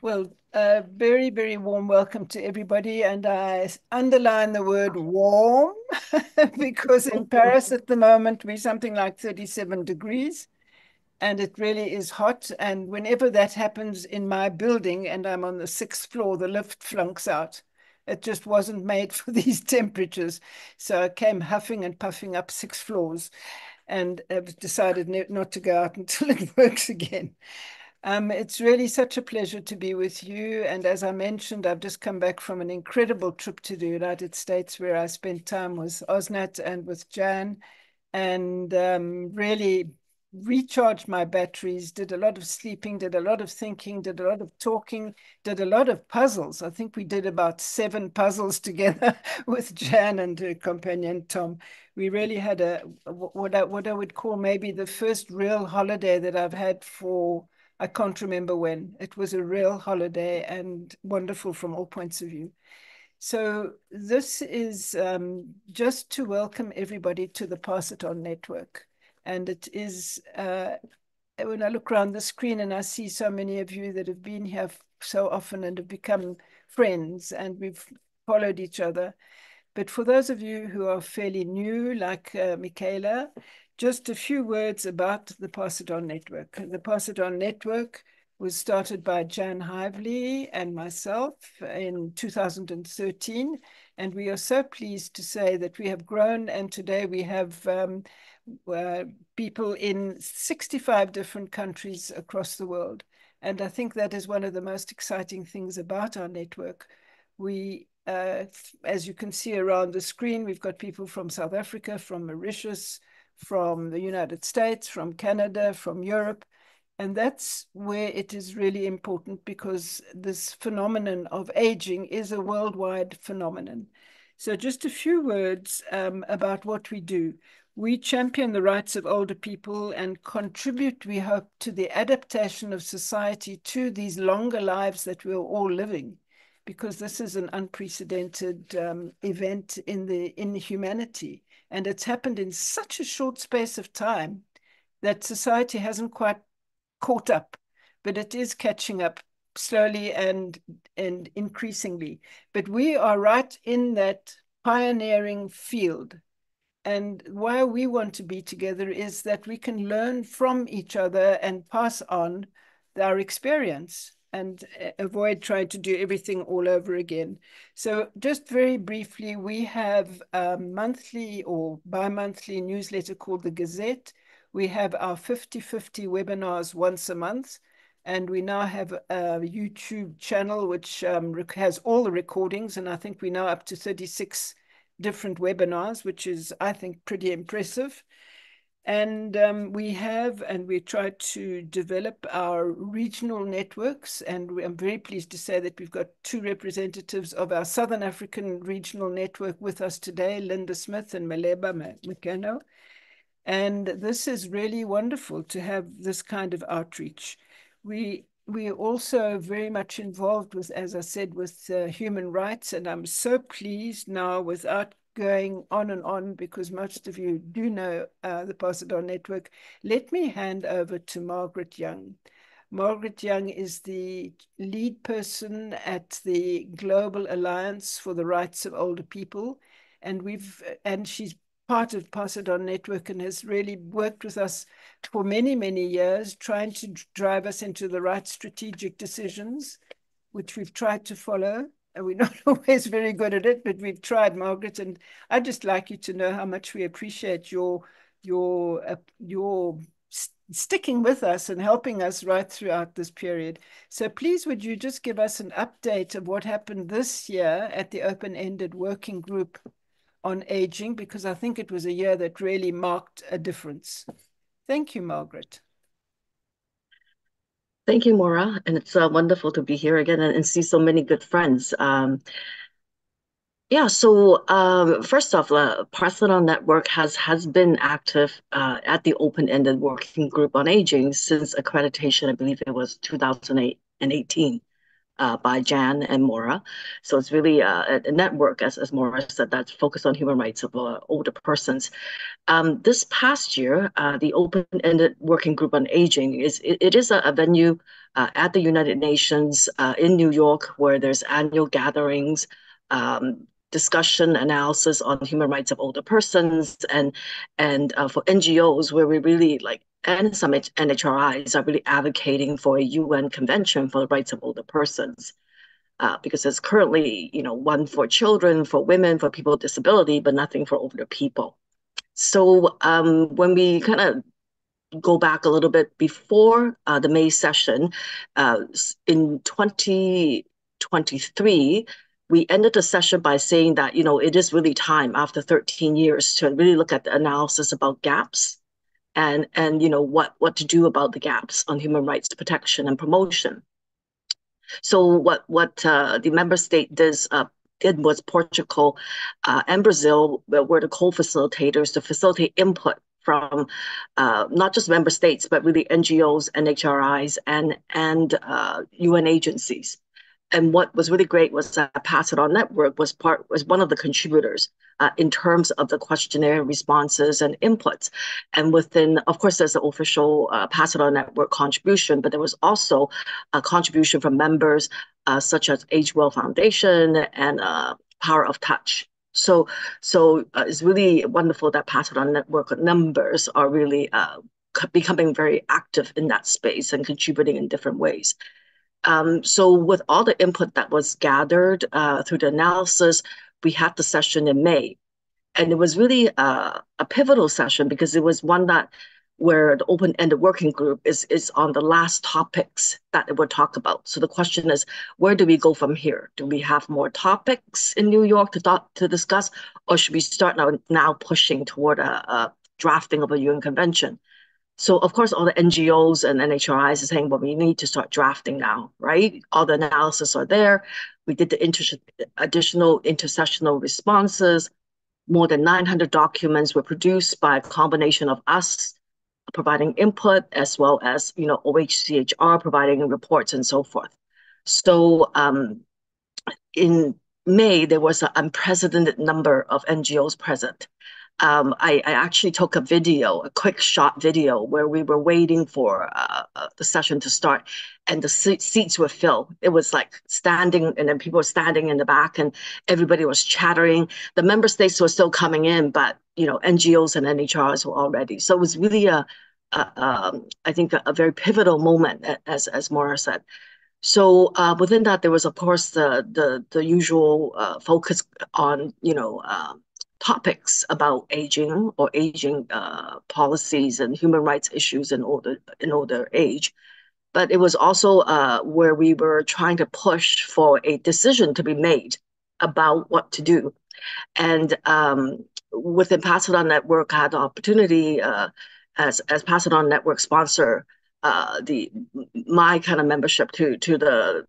Well, a very, very warm welcome to everybody. And I underline the word warm because in Paris at the moment we're something like 37 degrees and it really is hot. And whenever that happens in my building and I'm on the sixth floor, the lift flunks out. It just wasn't made for these temperatures. So I came huffing and puffing up six floors and have decided not to go out until it works again. It's really such a pleasure to be with you. And as I mentioned, I've just come back from an incredible trip to the United States where I spent time with Osnat and with Jan and really recharged my batteries, did a lot of sleeping, did a lot of thinking, did a lot of talking, did a lot of puzzles. I think we did about seven puzzles together with Jan and her companion Tom. We really had what I would call maybe the first real holiday that I've had for I can't remember when. It was a real holiday and wonderful from all points of view. So this is just to welcome everybody to the Pass It On Network. And it is, when I look around the screen and I see so many of you that have been here so often and have become friends and we've followed each other. But for those of you who are fairly new, like Michaela, just a few words about the Pass It On Network. The Pass It On Network was started by Jan Hively and myself in 2013. And we are so pleased to say that we have grown and today we have people in 65 different countries across the world. And I think that is one of the most exciting things about our network. We as you can see around the screen, we've got people from South Africa, from Mauritius, from the United States, from Canada, from Europe. And that's where it is really important because this phenomenon of aging is a worldwide phenomenon. So just a few words about what we do. We champion the rights of older people and contribute, we hope, to the adaptation of society to these longer lives that we're all living, because this is an unprecedented event in humanity. And it's happened in such a short space of time that society hasn't quite caught up, but it is catching up slowly and increasingly. But we are right in that pioneering field. And why we want to be together is that we can learn from each other and pass on our experience and avoid trying to do everything all over again. So just very briefly, we have a monthly or bi-monthly newsletter called the Gazette. We have our 50/50 webinars once a month. And we now have a YouTube channel which has all the recordings. And I think we're now up to 36 different webinars, which is, I think, pretty impressive. And we try to develop our regional networks. And I'm very pleased to say that we've got two representatives of our Southern African regional network with us today, Linda Smith and Maleba Mekano. And this is really wonderful to have this kind of outreach. We are also very much involved with, as I said, with human rights. And I'm so pleased now, without going on and on, because most of you do know the Pass It On Network, let me hand over to Margaret Young. Margaret Young is the lead person at the Global Alliance for the Rights of Older People. And she's part of Pass It On Network and has really worked with us for many, many years, trying to drive us into the right strategic decisions, which we've tried to follow. And we're not always very good at it, but we've tried, Margaret. And I'd just like you to know how much we appreciate your sticking with us and helping us right throughout this period. So please, would you just give us an update of what happened this year at the Open-Ended Working Group on Aging, because I think it was a year that really marked a difference. Thank you, Margaret. Thank you, Maura. And it's wonderful to be here again and see so many good friends. First off, Parthenon Network has been active at the Open-Ended Working Group on Aging since accreditation, I believe it was 2008 and 18. by Jan and Maura. So it's really a network, as Maura said, that's focused on human rights of older persons. This past year, the Open-Ended Working Group on Aging is a venue at the United Nations in New York, where there's annual gatherings, discussion, analysis on human rights of older persons, and for NGOs, where we really and some NHRIs are really advocating for a UN convention for the rights of older persons. Because there's currently, one for children, for women, for people with disability, but nothing for older people. So when we kind of go back a little bit before the May session, in 2023, we ended the session by saying that, it is really time after 13 years to really look at the analysis about gaps and what to do about the gaps on human rights protection and promotion. So what the member state did was Portugal and Brazil were the co-facilitators to facilitate input from not just member states, but really NGOs, NHRIs, and UN agencies. And what was really great was that Pass It On Network was one of the contributors in terms of the questionnaire responses and inputs. And within, of course, there's the official Pass It On Network contribution, but there was also a contribution from members such as Age Well Foundation and Power of Touch. So it's really wonderful that Pass It On Network members are really becoming very active in that space and contributing in different ways. So with all the input that was gathered through the analysis, we had the session in May. And it was really a pivotal session because it was one where the open-ended working group is on the last topics that it would talk about. So the question is, where do we go from here? Do we have more topics in New York to discuss, or should we start now pushing toward a drafting of a UN convention? So of course, all the NGOs and NHRIs are saying, well, we need to start drafting now, right? All the analysis are there. We did the additional intersessional responses. More than 900 documents were produced by a combination of us providing input, as well as, OHCHR providing reports and so forth. So in May, there was an unprecedented number of NGOs present. I actually took a quick shot video where we were waiting for the session to start, and the seats were filled. It was like standing, and then people were standing in the back, and everybody was chattering. The member states were still coming in, but NGOs and NHRs were already. So it was really I think a very pivotal moment, as Maura said. So within that, there was of course the usual focus on topics about aging or aging policies and human rights issues in older age. But it was also where we were trying to push for a decision to be made about what to do. And within Pass It On Network, I had the opportunity as Pass It On Network sponsor my kind of membership to the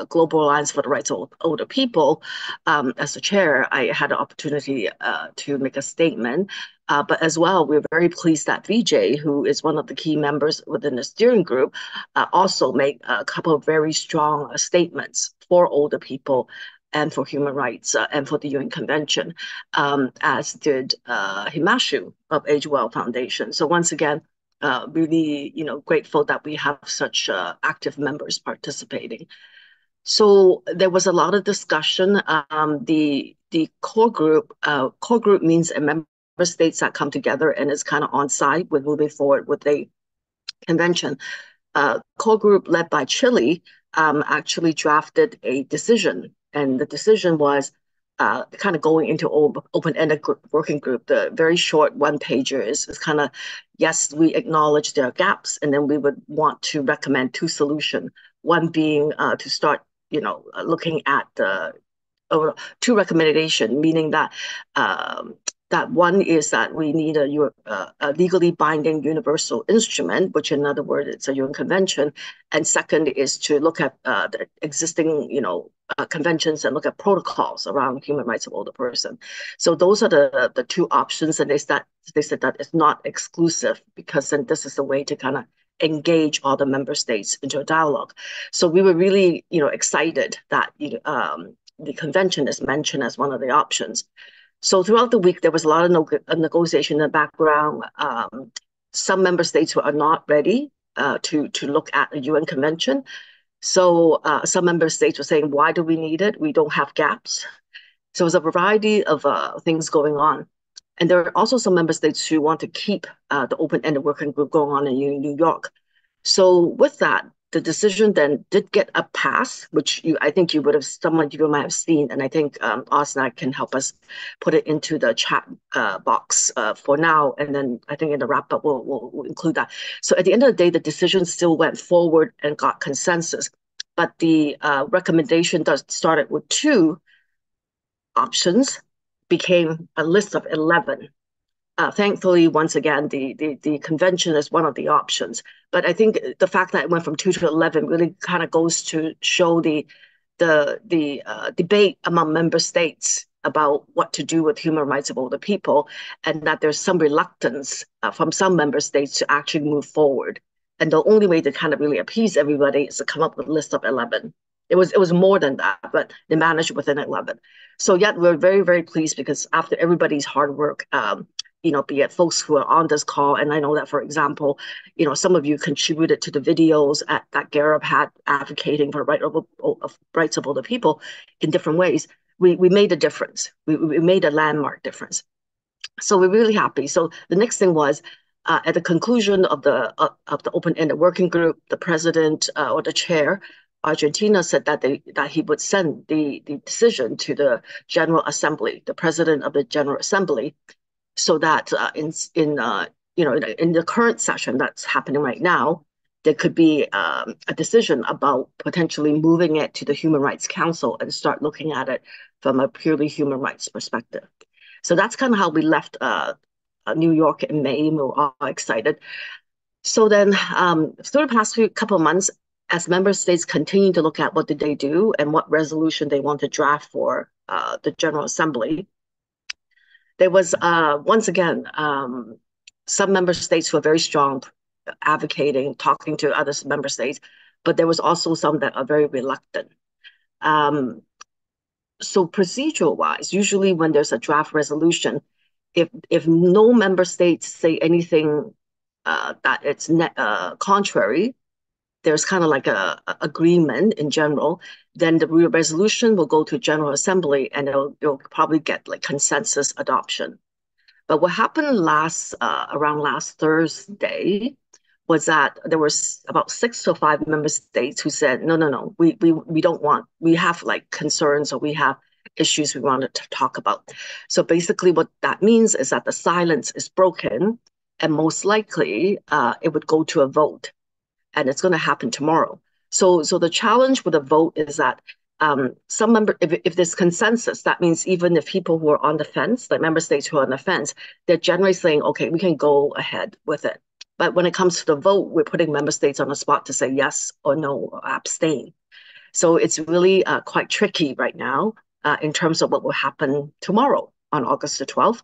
Global Alliance for the Rights of Older People. As the chair, I had the opportunity to make a statement. But as well, we're very pleased that Vijay, who is one of the key members within the steering group, also made a couple of very strong statements for older people and for human rights and for the UN Convention, as did Himanshu of Age Well Foundation. So once again, really, grateful that we have such active members participating. So there was a lot of discussion. The core group means a member states that come together and is kind of on side with moving forward with a convention. Core group led by Chile actually drafted a decision, and the decision was kind of going into open-ended working group. The very short one-pager is kind of, yes, we acknowledge there are gaps, and then we would want to recommend two solutions. One being to start, looking at two recommendations, meaning that that one is that we need a legally binding universal instrument, which in other words, it's a UN convention. And second is to look at the existing, conventions and look at protocols around human rights of older person. So those are the two options. And they said that it's not exclusive, because then this is the way to kind of engage all the member states into a dialogue. So we were really, excited that the convention is mentioned as one of the options. So throughout the week, there was a lot of negotiation in the background. Some member states were not ready to look at the UN Convention. So some member states were saying, why do we need it? We don't have gaps. So it was a variety of things going on. And there are also some member states who want to keep the open-ended working group going on in New York. So with that, the decision then did get a pass, which I think you might have seen, and I think Osna can help us put it into the chat box for now, and then I think in the wrap up we'll include that. So at the end of the day, the decision still went forward and got consensus, but the recommendation started with 2 options, became a list of 11. Thankfully, once again, the convention is one of the options. But I think the fact that it went from 2 to 11 really kind of goes to show the debate among member states about what to do with human rights of older people, and that there's some reluctance from some member states to actually move forward. And the only way to kind of really appease everybody is to come up with a list of 11. It was more than that, but they managed within 11. So yet we're very, very pleased because after everybody's hard work, be it folks who are on this call, and I know that, for example, some of you contributed to the videos that Gareb had advocating for rights of older people in different ways. We made a difference. We made a landmark difference. So we're really happy. So the next thing was, at the conclusion of the open-ended working group, the president or the chair, Argentina, said that he would send the decision to the General Assembly, the president of the General Assembly, so that in the current session that's happening right now, there could be a decision about potentially moving it to the Human Rights Council and start looking at it from a purely human rights perspective. So that's kind of how we left New York in May. We were all excited. So then through the past couple of months, as member states continue to look at what did they do and what resolution they want to draft for the General Assembly, there was, once again, some member states who are very strong advocating, talking to other member states, but there was also some that are very reluctant. So procedural-wise, usually when there's a draft resolution, if no member states say anything that it's contrary, there's kind of like a agreement in general, then the resolution will go to General Assembly and it'll probably get like consensus adoption. But what happened around last Thursday was that there was about 6 to 5 member states who said, no, we don't want, we have like concerns or we have issues we wanted to talk about. So basically what that means is that the silence is broken and most likely it would go to a vote. And it's going to happen tomorrow. So the challenge with the vote is that if there's consensus, that means even if people who are on the fence, like member states who are on the fence, they're generally saying, okay, we can go ahead with it. But when it comes to the vote, we're putting member states on the spot to say yes or no or abstain. So it's really quite tricky right now in terms of what will happen tomorrow on August the 12th.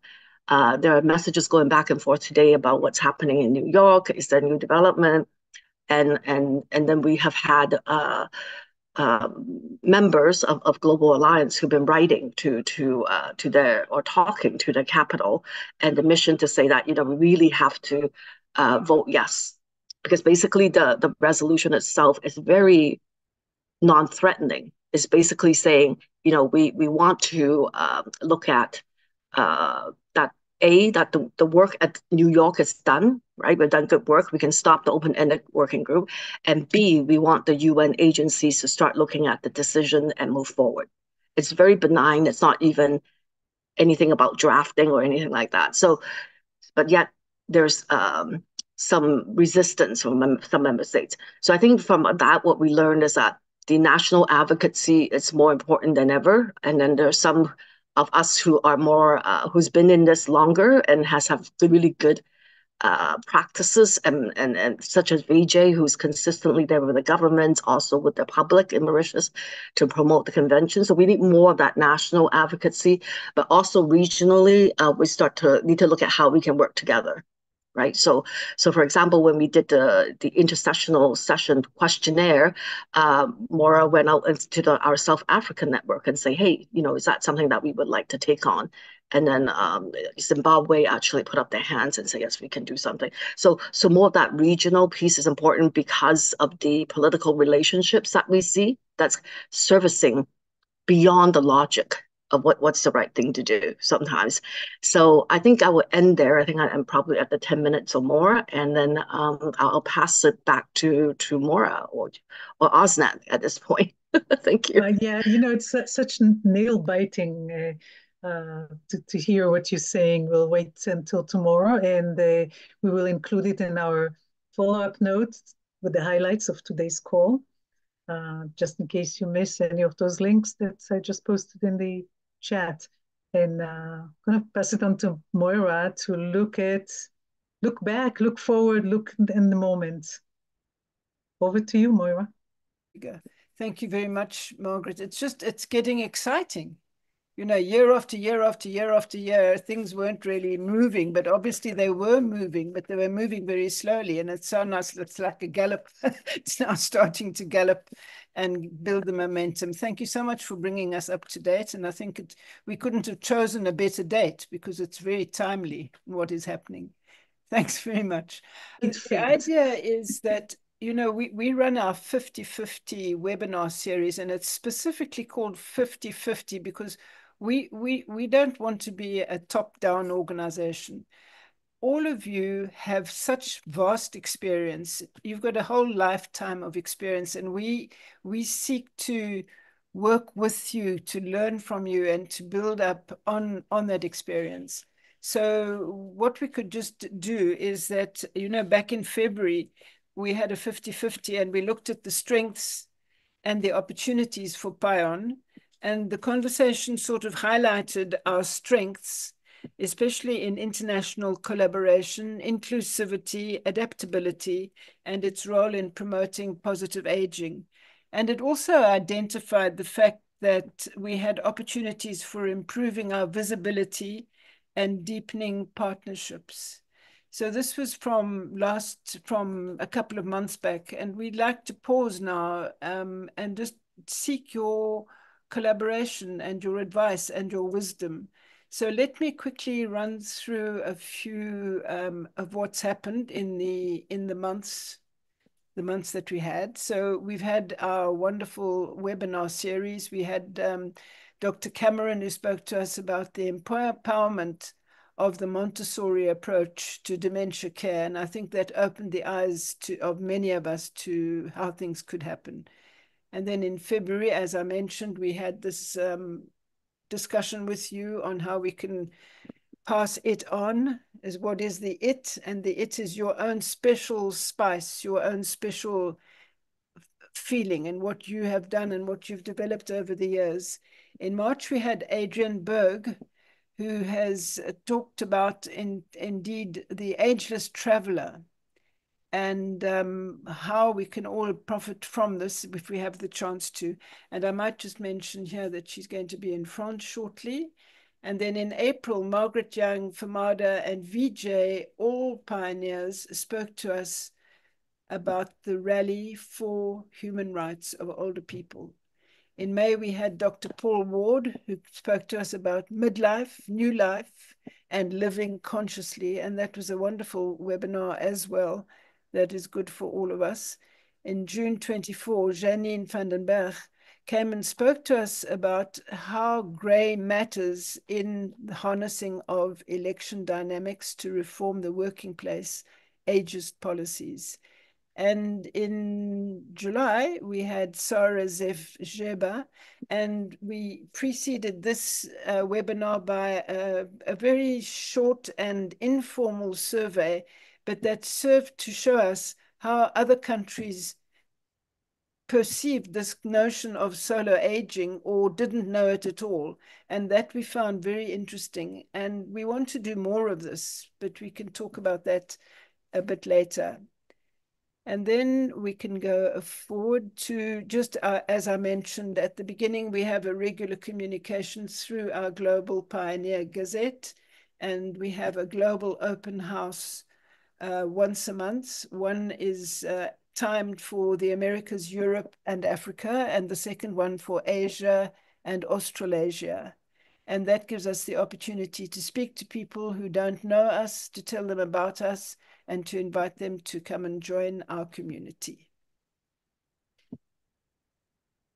There are messages going back and forth today about what's happening in New York. Is there new development? And then we have had members of Global Alliance who've been writing to talking to the Capitol and the mission to say that we really have to vote yes, because basically the resolution itself is very non-threatening. It's basically saying we want to look at that the work at New York is done, right? We've done good work. We can stop the open-ended working group. And B, we want the UN agencies to start looking at the decision and move forward. It's very benign. It's not even anything about drafting or anything like that. So, but yet there's some resistance from some member states. So I think from that, what we learned is that the national advocacy is more important than ever. And then there's some of us who are more, who's been in this longer and have really good practices, and such as Vijay, who's consistently there with the government, also with the public in Mauritius to promote the convention. So we need more of that national advocacy, but also regionally, we need to look at how we can work together, right? So for example, when we did the intersessional session questionnaire, Maura went out into our South African network and say, hey, is that something that we would like to take on? And then Zimbabwe actually put up their hands and say, yes, we can do something. So more of that regional piece is important because of the political relationships that we see that's servicing beyond the logic of what's the right thing to do sometimes. So I think I will end there. I think I'm probably at the 10 minutes or more, and then I'll pass it back to Maura or Osnat at this point. Thank you. Yeah, it's such nail biting to hear what you're saying. We'll wait until tomorrow, and we will include it in our follow-up notes with the highlights of today's call. Just in case you miss any of those links that I just posted in the chat. And I'm going to pass it on to Moira to look back, look forward, look in the moment. Over to you, Moira. Thank you very much, Margaret. It's getting exciting. Year after year after year after year, things weren't really moving, but obviously they were moving, but they were moving very slowly. And it's so nice. It's like a gallop. It's now starting to gallop and build the momentum. Thank you so much for bringing us up to date. And I think we couldn't have chosen a better date because it's very timely what is happening. Thanks very much. The idea is that we run our 50/50 webinar series, and it's specifically called 50/50 because we don't want to be a top-down organization. All of you have such vast experience. You've got a whole lifetime of experience, and we seek to work with you, to learn from you, and to build up on that experience. So what we could just do is that, back in February, we had a 50/50, and we looked at the strengths and the opportunities for PION. And the conversation sort of highlighted our strengths, especially in international collaboration, inclusivity, adaptability, and its role in promoting positive aging. And it also identified the fact that we had opportunities for improving our visibility and deepening partnerships. So this was from a couple of months back, and we'd like to pause now and just seek your collaboration and your advice and your wisdom. So let me quickly run through a few of what's happened in the months that we had. So we've had our wonderful webinar series. We had Dr. Cameron, who spoke to us about the empowerment of the Montessori approach to dementia care. And I think that opened the eyes of many of us to how things could happen. And then in February, as I mentioned, we had this discussion with you on how we can pass it on, is what is the it, and the it is your own special spice, your own special feeling, and what you have done and what you've developed over the years. In March, we had Adrian Berg, who has talked about indeed the ageless traveler, and how we can all profit from this if we have the chance to. And I might just mention here that she's going to be in France shortly. And then in April, Margaret Young, Famada, and Vijay, all pioneers, spoke to us about the rally for human rights of older people. In May, we had Dr. Paul Ward, who spoke to us about midlife, new life, and living consciously. And that was a wonderful webinar as well. That is good for all of us. In June 24, Janine van den Berg came and spoke to us about how grey matters in the harnessing of election dynamics to reform the working place ageist policies. And in July, we had Sarah Zev-Jeba, and we preceded this webinar by a very short and informal survey, but that served to show us how other countries perceived this notion of solo aging or didn't know it at all. And that we found very interesting. And we want to do more of this, but we can talk about that a bit later. And then we can go forward to just, as I mentioned at the beginning, we have a regular communications through our Global Pioneer Gazette, and we have a global open house once a month. One is timed for the Americas, Europe, and Africa, and the second one for Asia and Australasia. And that gives us the opportunity to speak to people who don't know us, to tell them about us, and to invite them to come and join our community.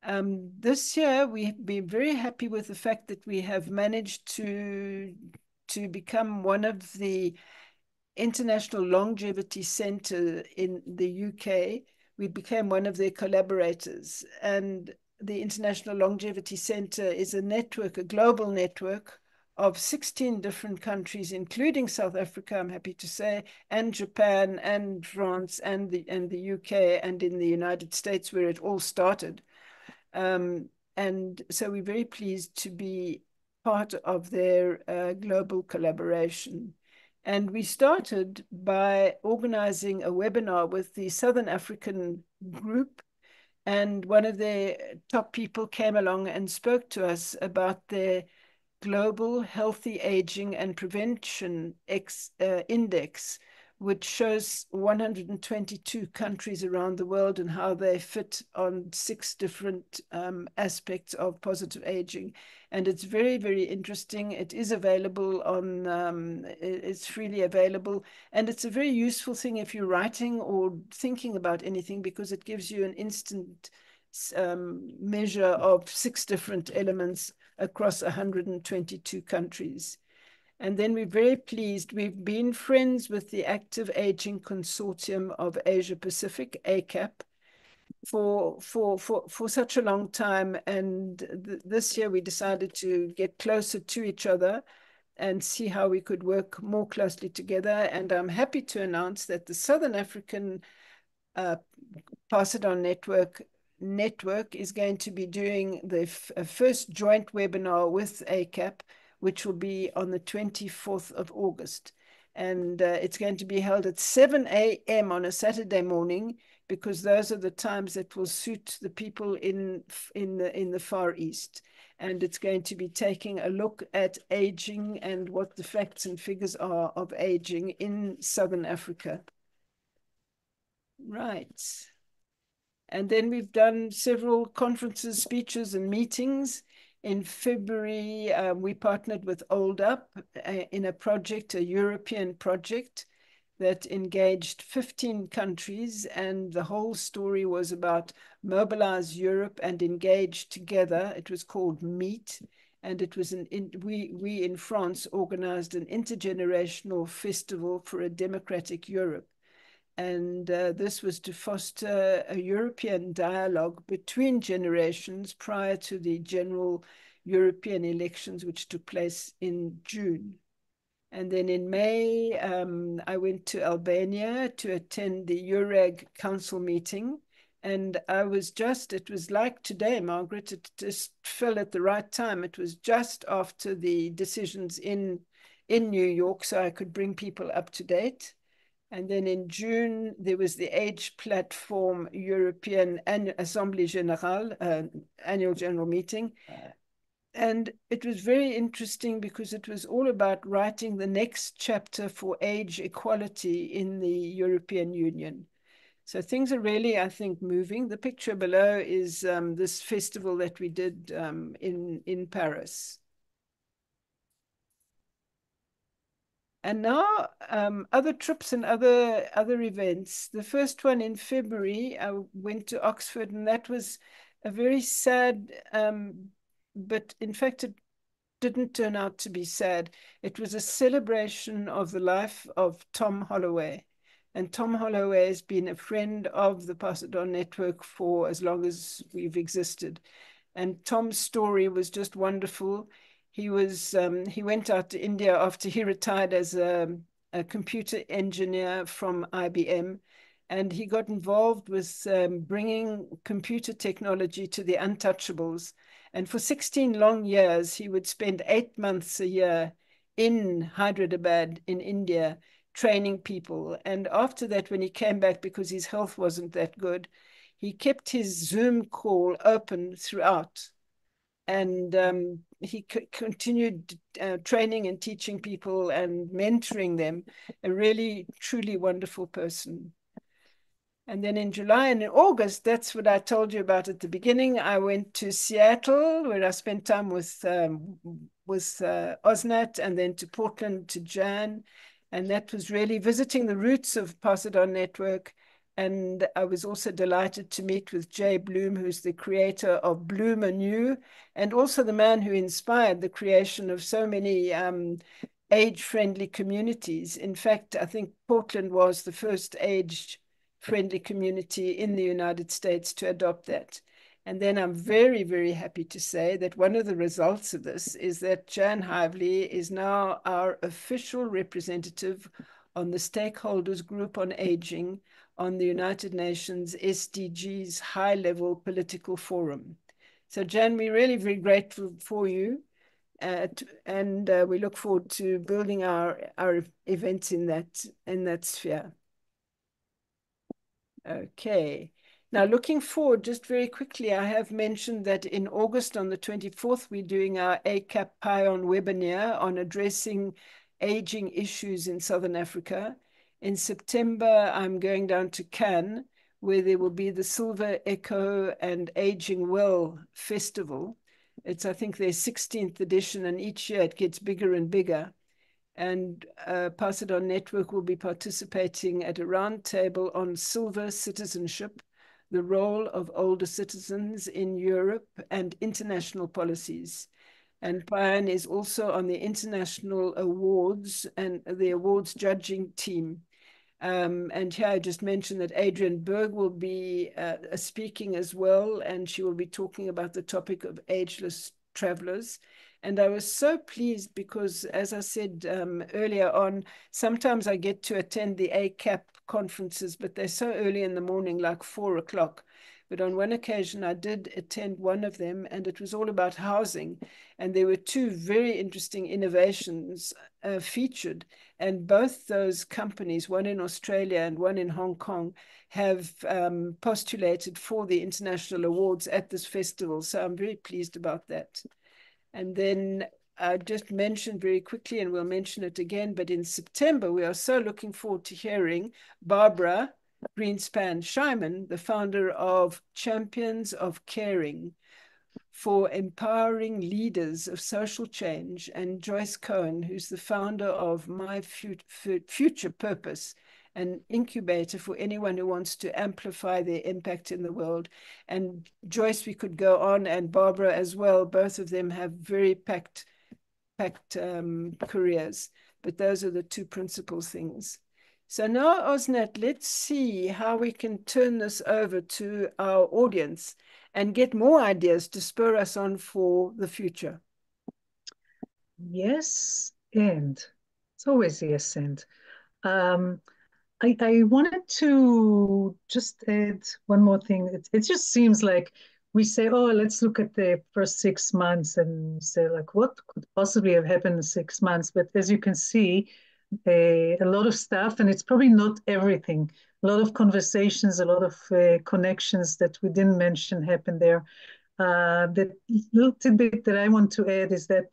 This year, we've been very happy with the fact that we have managed to become one of the International Longevity Centre in the UK. We became one of their collaborators, and the International Longevity Centre is a network, a global network of 16 different countries, including South Africa, I'm happy to say, and Japan and France and the UK and in the United States, where it all started. And so we're very pleased to be part of their global collaboration. And we started by organizing a webinar with the Southern African group, and one of their top people came along and spoke to us about their Global Healthy Aging and Prevention Index, which shows 122 countries around the world and how they fit on 6 different aspects of positive aging. And it's very, very interesting. It is available on, it's freely available. And it's a very useful thing if you're writing or thinking about anything, because it gives you an instant measure of 6 different elements across 122 countries. And then we're very pleased. We've been friends with the Active Aging Consortium of Asia Pacific, ACAP, for such a long time. And this year we decided to get closer to each other and see how we could work more closely together. And I'm happy to announce that the Southern African Pass It On Network is going to be doing the first joint webinar with ACAP, which will be on the 24th of August. And it's going to be held at 7 a.m. on a Saturday morning, because those are the times that will suit the people in the Far East. And it's going to be taking a look at aging and what the facts and figures are of aging in Southern Africa. Right. And then we've done several conferences, speeches, and meetings. In February, we partnered with Old Up in a project, a European project that engaged 15 countries. And the whole story was about mobilize Europe and engage together. It was called MEET. And it was we in France organized an intergenerational festival for a democratic Europe. And this was to foster a European dialogue between generations prior to the general European elections, which took place in June. And then in May, I went to Albania to attend the EURAG Council meeting. And it was like today, Margaret, it just fell at the right time. It was just after the decisions in New York, so I could bring people up to date. And then in June, there was the Age Platform European Assemblée Générale, annual general meeting. And it was very interesting because it was all about writing the next chapter for age equality in the European Union. So things are really, I think, moving. The picture below is this festival that we did in Paris. And now other trips and other events. The first one in February, I went to Oxford, and that was a very sad, but in fact it didn't turn out to be sad. It was a celebration of the life of Tom Holloway. And Tom Holloway has been a friend of the Pass It On Network for as long as we've existed. And Tom's story was just wonderful. He went out to India after he retired as a computer engineer from IBM, and he got involved with bringing computer technology to the untouchables. And for 16 long years, he would spend 8 months a year in Hyderabad in India training people. And after that, when he came back, because his health wasn't that good, he kept his Zoom call open throughout. and he continued training and teaching people and mentoring them. A really, truly wonderful person. And then in July and in August, that's what I told you about at the beginning. I went to Seattle, where I spent time with Osnat, and then to Portland to Jan. And that was really visiting the roots of Pass It On Network. And I was also delighted to meet with Jay Bloom, who's the creator of Bloom Anew, and also the man who inspired the creation of so many age-friendly communities. In fact, I think Portland was the first age-friendly community in the United States to adopt that. And then I'm very, very happy to say that one of the results of this is that Jan Hively is now our official representative on the Stakeholders Group on Aging on the United Nations SDGs high-level political forum. So Jan, we're really very grateful for you. And we look forward to building our events in that sphere. Okay. Now, looking forward, just very quickly, I have mentioned that in August on the 24th, we're doing our ACAP PION webinar on addressing aging issues in Southern Africa. In September, I'm going down to Cannes, where there will be the Silver Echo and Aging Well Festival. It's, I think, their 16th edition, and each year it gets bigger and bigger. And Pass It On Network will be participating at a roundtable on silver citizenship, the role of older citizens in Europe and international policies. And PION is also on the international awards and the awards judging team. And here I just mentioned that Adrienne Berg will be speaking as well, and she will be talking about the topic of ageless travelers. And I was so pleased because, as I said earlier on, sometimes I get to attend the ACAP conferences, but they're so early in the morning, like 4 o'clock. But on one occasion, I did attend one of them, and it was all about housing. And there were two very interesting innovations featured. And both those companies, one in Australia and one in Hong Kong, have postulated for the international awards at this festival. So I'm very pleased about that. And then I just mentioned very quickly, and we'll mention it again, but in September, we are so looking forward to hearing Barbara Greenspan-Scheiman, the founder of Champions of Caring, for empowering leaders of social change, and Joyce Cohen, who's the founder of My Future Purpose, an incubator for anyone who wants to amplify their impact in the world. And Joyce, we could go on, and Barbara as well. Both of them have very packed careers, but those are the two principal things. So now, Osnat, let's see how we can turn this over to our audience and get more ideas to spur us on for the future. Yes, and it's always yes, and I wanted to just add one more thing. It just seems like we say, oh, let's look at the first 6 months and say, like, what could possibly have happened in 6 months? But as you can see, a lot of stuff, and it's probably not everything. A lot of conversations, a lot of connections that we didn't mention happened there. The little tidbit that I want to add is that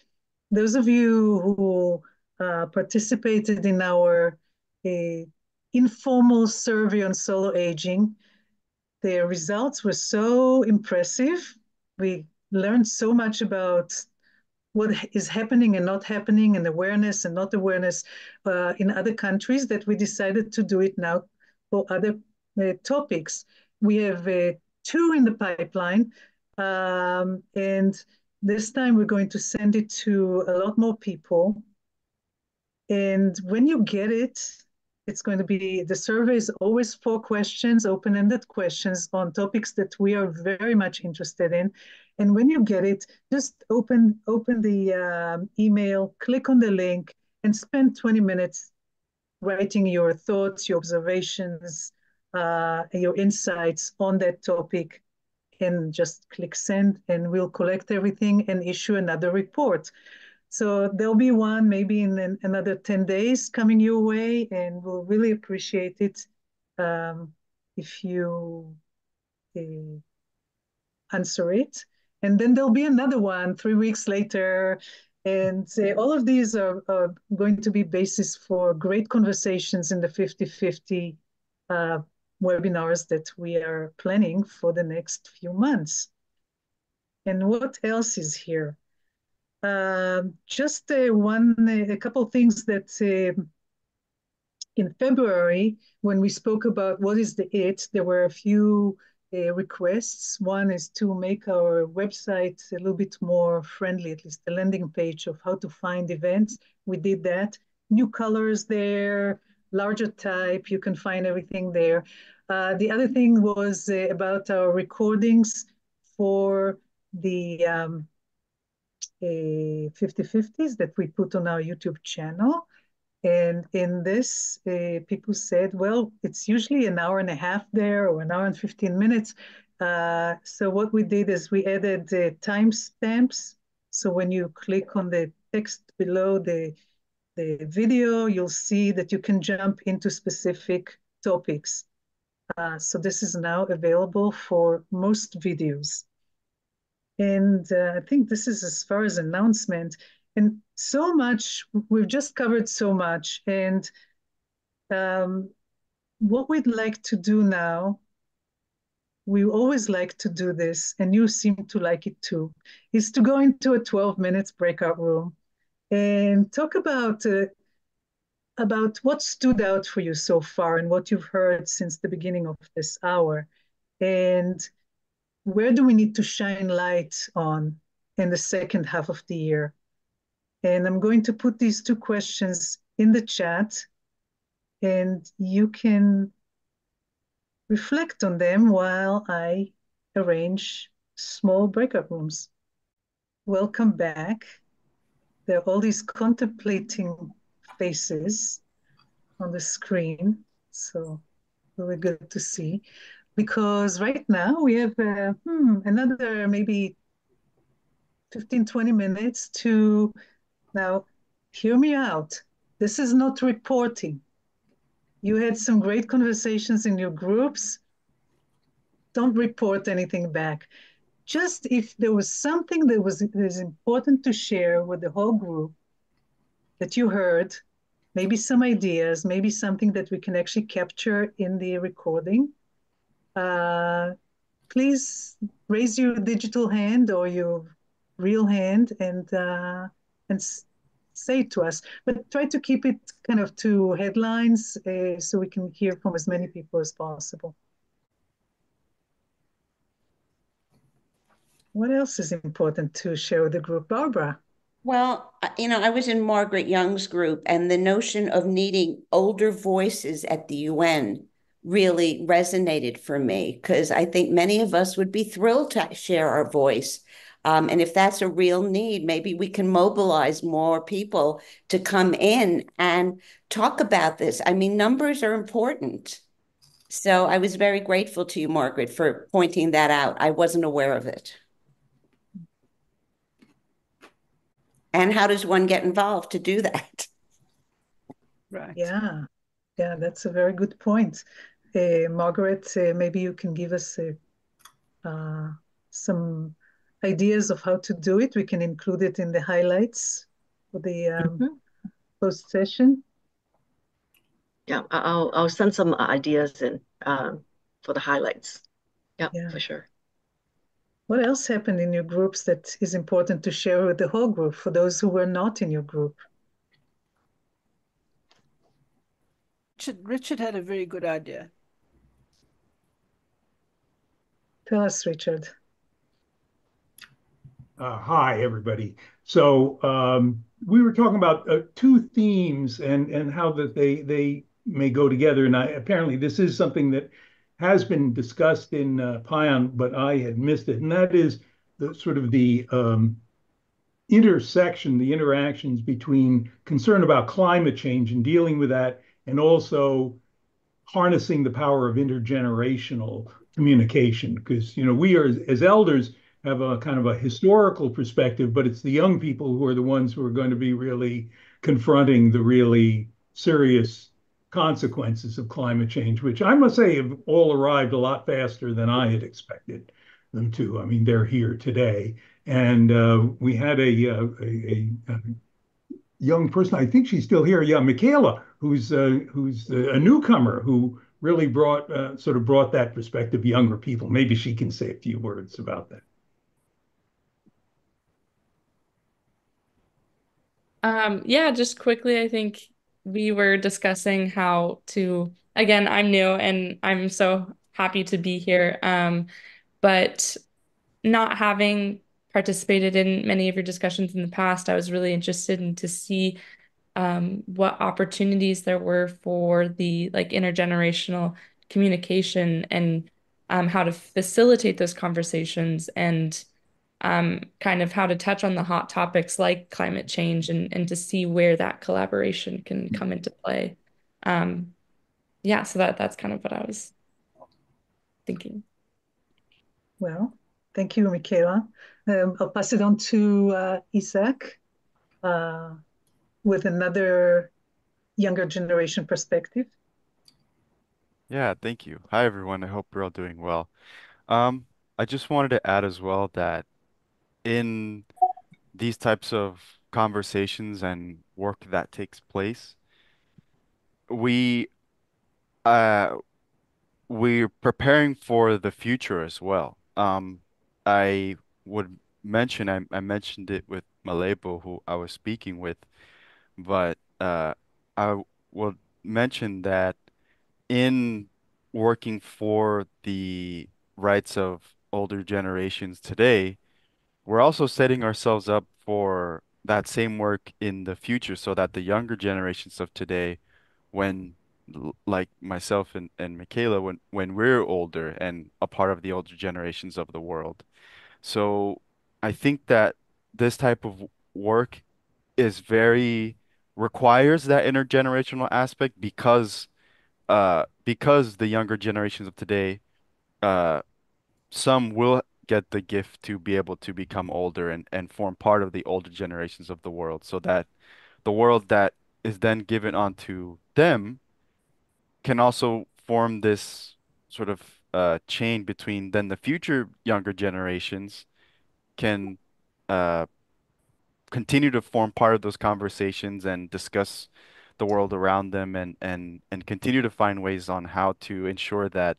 those of you who participated in our informal survey on solo aging, the results were so impressive. We learned so much about what is happening and not happening, and awareness and not awareness in other countries, that we decided to do it now for other topics. We have 2 in the pipeline, and this time we're going to send it to a lot more people. And when you get it, it's going to be, the survey is always 4 questions, open-ended questions on topics that we are very much interested in. And when you get it, just open the email, click on the link, and spend 20 minutes writing your thoughts, your observations, your insights on that topic, and just click send, and we'll collect everything and issue another report. So there'll be one maybe in another 10 days coming your way, and we'll really appreciate it if you answer it. And then there'll be another one 3 weeks later. And all of these are going to be basis for great conversations in the 50/50 webinars that we are planning for the next few months. And what else is here? Just a couple of things that in February, when we spoke about what is the it, there were a few requests. One is to make our website a little bit more friendly, at least the landing page of how to find events. We did that. New colors there, larger type, you can find everything there. The other thing was about our recordings for the 50/50s that we put on our YouTube channel. And in this, people said, well, it's usually an hour and a half there or an hour and 15 minutes. So what we did is we added timestamps. So when you click on the text below the video, you'll see that you can jump into specific topics. So this is now available for most videos. And I think this is as far as announcement. And so much, we've just covered so much. And what we'd like to do now, we always like to do this, and you seem to like it too, is to go into a 12 minutes breakout room and talk about what stood out for you so far and what you've heard since the beginning of this hour. And where do we need to shine light on in the second half of the year? And I'm going to put these two questions in the chat, and you can reflect on them while I arrange small breakout rooms. Welcome back. There are all these contemplating faces on the screen, so really good to see. Because right now we have another maybe 15, 20 minutes to, now hear me out. This is not reporting. You had some great conversations in your groups. Don't report anything back. Just if there was something that is important to share with the whole group that you heard, maybe some ideas, maybe something that we can actually capture in the recording, please raise your digital hand or your real hand and say it to us. But try to keep it kind of to headlines so we can hear from as many people as possible. What else is important to share with the group, Barbara? Well, I was in Margaret Young's group, and the notion of needing older voices at the UN really resonated for me, because I think many of us would be thrilled to share our voice. And if that's a real need, maybe we can mobilize more people to come in and talk about this. I mean, numbers are important. So I was very grateful to you, Margaret, for pointing that out. I wasn't aware of it. And how does one get involved to do that? Right. Yeah, that's a very good point. Margaret, maybe you can give us some ideas of how to do it. We can include it in the highlights for the post session. Yeah, I'll send some ideas in for the highlights. Yeah, for sure. What else happened in your groups that is important to share with the whole group for those who were not in your group? Richard had a very good idea. Tell us, Richard. Hi, everybody. So we were talking about two themes and how that they may go together. And apparently this is something that has been discussed in PION, but I had missed it. And that is the sort of the intersection, the interactions between concern about climate change and dealing with that, and also harnessing the power of intergenerational communication. Because, we are, as elders, have a kind of a historical perspective, but it's the young people who are the ones who are going to be really confronting the really serious consequences of climate change, which I must say have all arrived a lot faster than I had expected. them to. I mean, they're here today. And we had a young person, I think she's still here, yeah, Michaela, who's a newcomer who really brought that perspective, younger people. Maybe she can say a few words about that. Yeah, just quickly, I think we were discussing how to, again, I'm new and I'm so happy to be here. But not having participated in many of your discussions in the past, I was really interested in to see what opportunities there were for the like intergenerational communication and how to facilitate those conversations and kind of how to touch on the hot topics like climate change and to see where that collaboration can come into play. Yeah, so that's kind of what I was thinking. Well, thank you, Michaela. I'll pass it on to Isaac with another younger generation perspective. Yeah, thank you. Hi, everyone. I hope you're all doing well. I just wanted to add as well that in these types of conversations and work that takes place, we uh we're preparing for the future as well. I would mention I mentioned it with Malebo, who I was speaking with, but I would mention that in working for the rights of older generations today, we're also setting ourselves up for that same work in the future so that the younger generations of today, when like myself and Michaela, when we're older and a part of the older generations of the world. So I think that this type of work is very requires that intergenerational aspect because the younger generations of today, uh, some will get the gift to be able to become older and form part of the older generations of the world, so that the world that is then given onto them can also form this sort of chain between then the future younger generations can uh, continue to form part of those conversations and discuss the world around them and continue to find ways on how to ensure that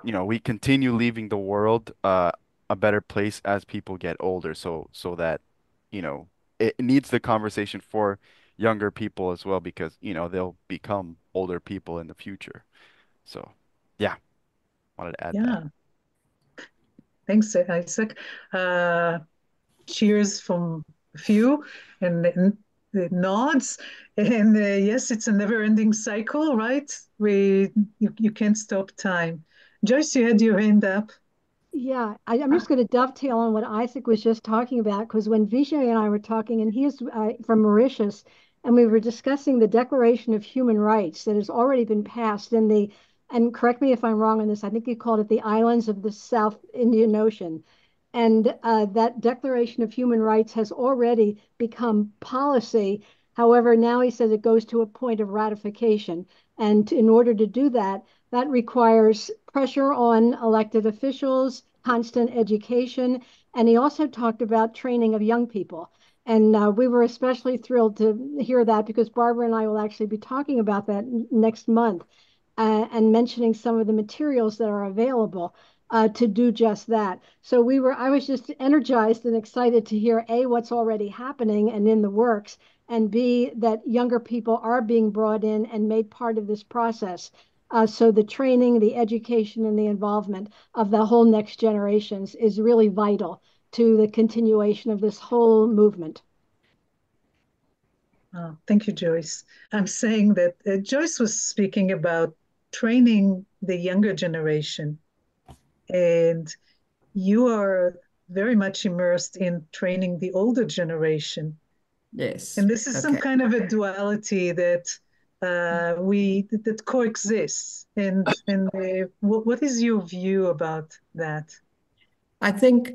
we continue leaving the world a better place as people get older, so that it needs the conversation for younger people as well, because they'll become older people in the future. So yeah, wanted to add that. Yeah, thanks, Isaac. Cheers from a few and the nods. And yes, it's a never-ending cycle, right? You can't stop time. Joyce, you had your hand up. Yeah, I'm just going to dovetail on what Isaac was just talking about, because when Vijay and I were talking, and he is from Mauritius, and we were discussing the Declaration of Human Rights that has already been passed in and correct me if I'm wrong on this, I think you called it the islands of the South Indian Ocean. And that Declaration of Human Rights has already become policy. However, now he says it goes to a point of ratification. And in order to do that, that requires pressure on elected officials, constant education, and he also talked about training of young people. And we were especially thrilled to hear that because Barbara and I will actually be talking about that next month and mentioning some of the materials that are available to do just that. So I was just energized and excited to hear A, what's already happening and in the works, and B, that younger people are being brought in and made part of this process. So the training, the education, and the involvement of the whole next generations is really vital to the continuation of this whole movement. Oh, thank you, Joyce. I'm saying that Joyce was speaking about training the younger generation, and you are very much immersed in training the older generation. Yes. And this is some kind of a duality that that coexists. And what is your view about that? I think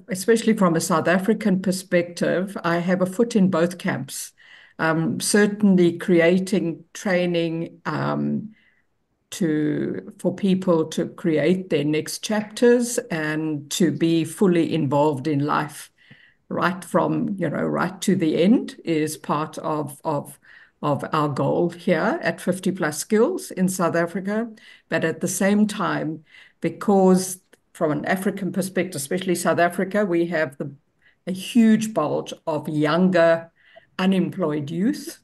especially from a South African perspective, I have a foot in both camps. Certainly creating training for people to create their next chapters and to be fully involved in life, right from, right to the end is part of our goal here at 50 Plus Skills in South Africa. But at the same time, because from an African perspective, especially South Africa, we have a huge bulge of younger unemployed youth.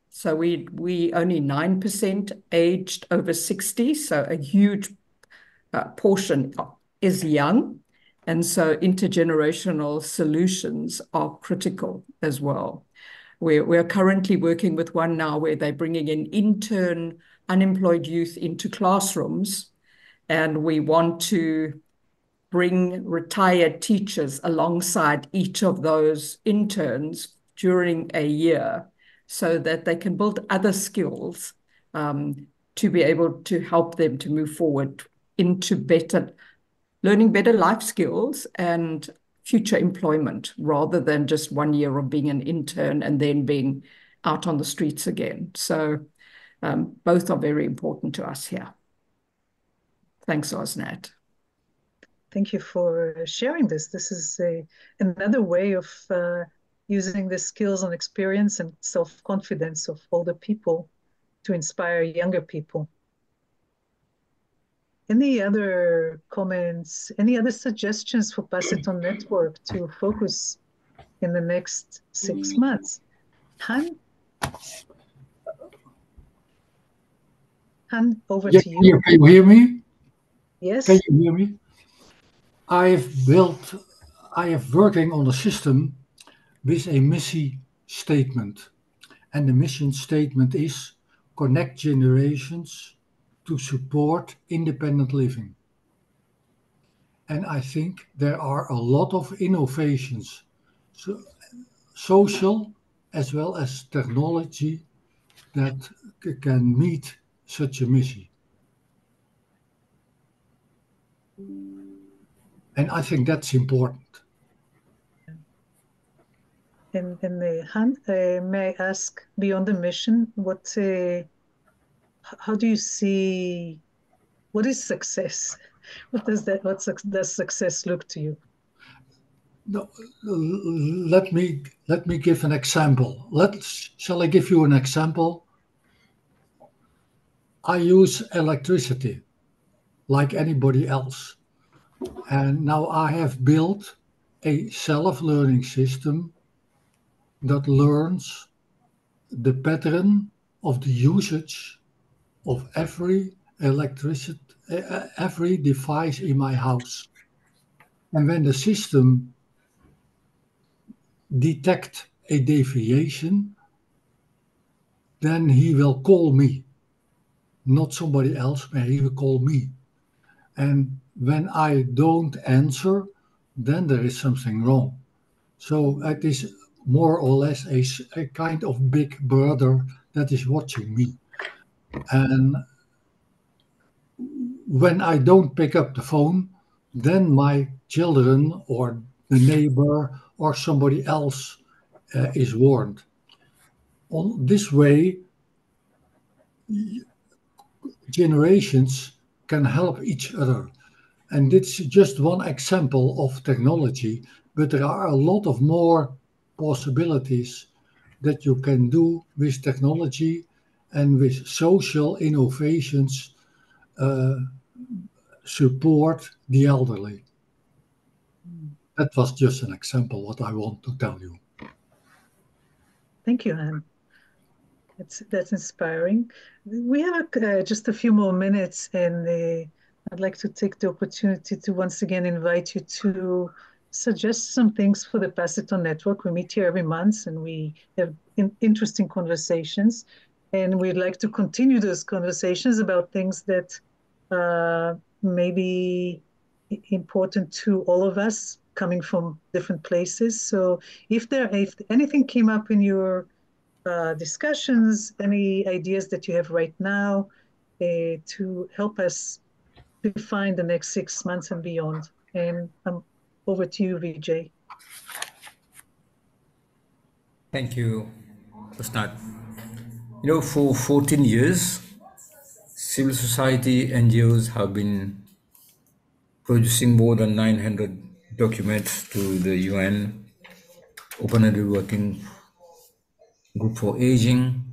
So we only 9% aged over 60, so a huge portion is young. And so intergenerational solutions are critical as well. We're currently working with one now where they're bringing in intern unemployed youth into classrooms, and we want to bring retired teachers alongside each of those interns during a year so that they can build other skills to be able to help them to move forward into learning better life skills and future employment, rather than just 1 year of being an intern and then being out on the streets again. So both are very important to us here. Thanks, Osnat. Thank you for sharing this. This is another way of using the skills and experience and self-confidence of older people to inspire younger people. Any other comments, any other suggestions for Passiton Network to focus in the next 6 months? Han, over to you. Can you hear me? Yes. Can you hear me? I have working on a system with a mission statement. And the mission statement is connect generations to support independent living. And I think there are a lot of innovations, social as well as technology, that can meet such a mission. And I think that's important. And Han, may I ask, beyond the mission, how do you see, what is success? What does success look to you? No, let me give an example. Shall I give you an example? I use electricity like anybody else. And now I have built a self-learning system that learns the pattern of the usage of every device in my house. And when the system detects a deviation, then he will call me, not somebody else, but he will call me. And when I don't answer, then there is something wrong. So it is more or less a kind of big brother that is watching me. And when I don't pick up the phone, then my children or the neighbor or somebody else is warned. On this way, generations can help each other. And it's just one example of technology, but there are a lot of more possibilities that you can do with technology and with social innovations support the elderly. That was just an example what I want to tell you. Thank you, Han. That's inspiring. We have just a few more minutes, and I'd like to take the opportunity to once again invite you to suggest some things for the Passiton Network. We meet here every month, and we have interesting conversations, and we'd like to continue those conversations about things that may be important to all of us coming from different places. So if anything came up in your discussions, any ideas that you have right now to help us define the next 6 months and beyond. And over to you, Vijay. Thank you, Osnat. For 14 years, civil society NGOs have been producing more than 900 documents to the UN Open-Ended Working Group for Aging.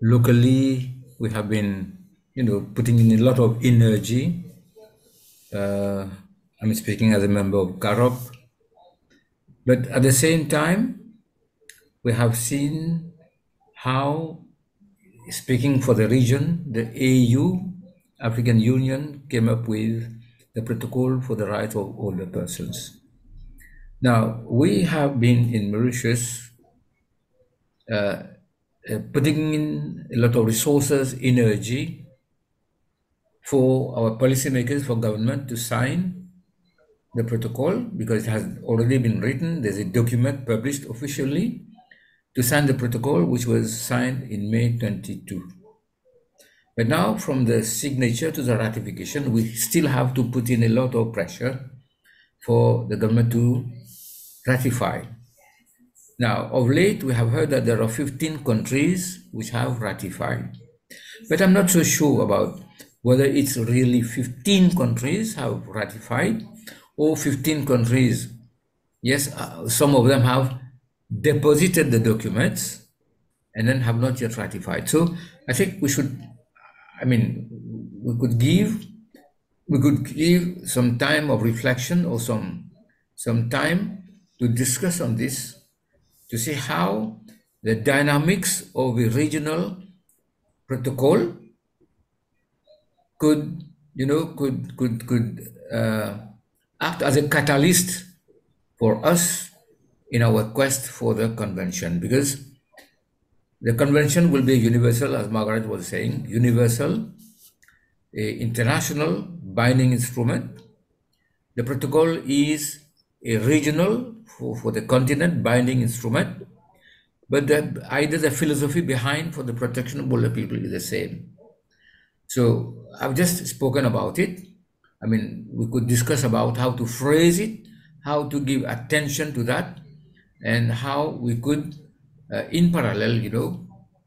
Locally, we have been, putting in a lot of energy. I'm speaking as a member of GAROP. But at the same time, we have seen how, speaking for the region, the AU, African Union, came up with the Protocol for the Rights of Older Persons. Now, we have been in Mauritius putting in a lot of resources, energy for our policymakers, for government to sign the protocol, because it has already been written. There's a document published officially to sign the protocol, which was signed in May 22. But now, from the signature to the ratification, we still have to put in a lot of pressure for the government to ratify. Now, of late, we have heard that there are 15 countries which have ratified. But I'm not so sure about whether it's really 15 countries have ratified or 15 countries. Yes, some of them have deposited the documents and then have not yet ratified. So I think we should, we could give some time of reflection or some time to discuss on this, to see how the dynamics of a regional protocol could act as a catalyst for us in our quest for the convention, because the convention will be universal, as Margaret was saying, universal, international binding instrument. The protocol is a regional, for the continent, binding instrument, but either the philosophy behind for the protection of older people is the same. So I've just spoken about it. We could discuss about how to phrase it, how to give attention to that, and how we could, in parallel,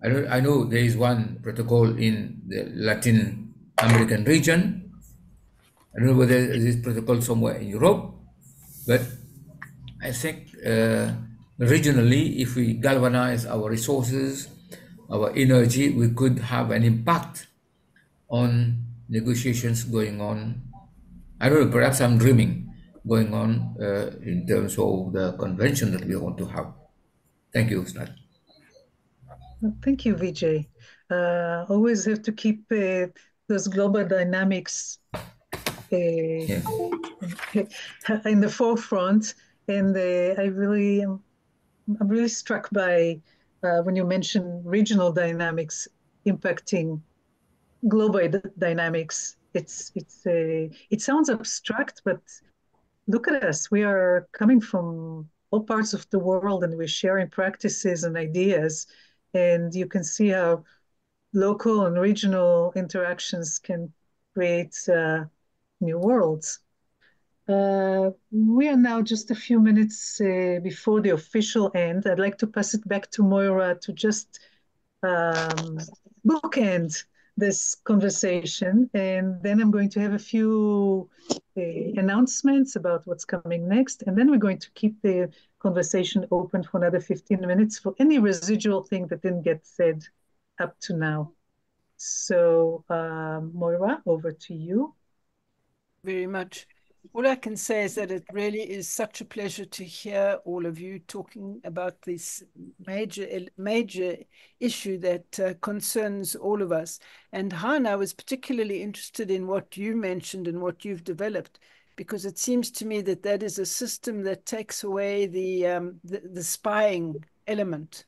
I know there is one protocol in the Latin American region. I don't know whether there is protocol somewhere in Europe, but I think regionally, if we galvanize our resources, our energy, we could have an impact on negotiations going on. I don't know, perhaps I'm dreaming, going on in terms of the convention that we want to have. Thank you, Snat. Thank you, Vijay. Always have to keep those global dynamics in the forefront. And I'm really struck by when you mention regional dynamics impacting global dynamics. It sounds abstract, but look at us. We are coming from all parts of the world, and we're sharing practices and ideas. And you can see how local and regional interactions can create new worlds. We are now just a few minutes before the official end. I'd like to pass it back to Moira to just bookend this conversation, and then I'm going to have a few announcements about what's coming next, and then we're going to keep the conversation open for another 15 minutes for any residual thing that didn't get said up to now. So Moira, over to you. Very much. All I can say is that it really is such a pleasure to hear all of you talking about this major issue that concerns all of us. And Han, I was particularly interested in what you mentioned and what you've developed, because it seems to me that that is a system that takes away the spying element.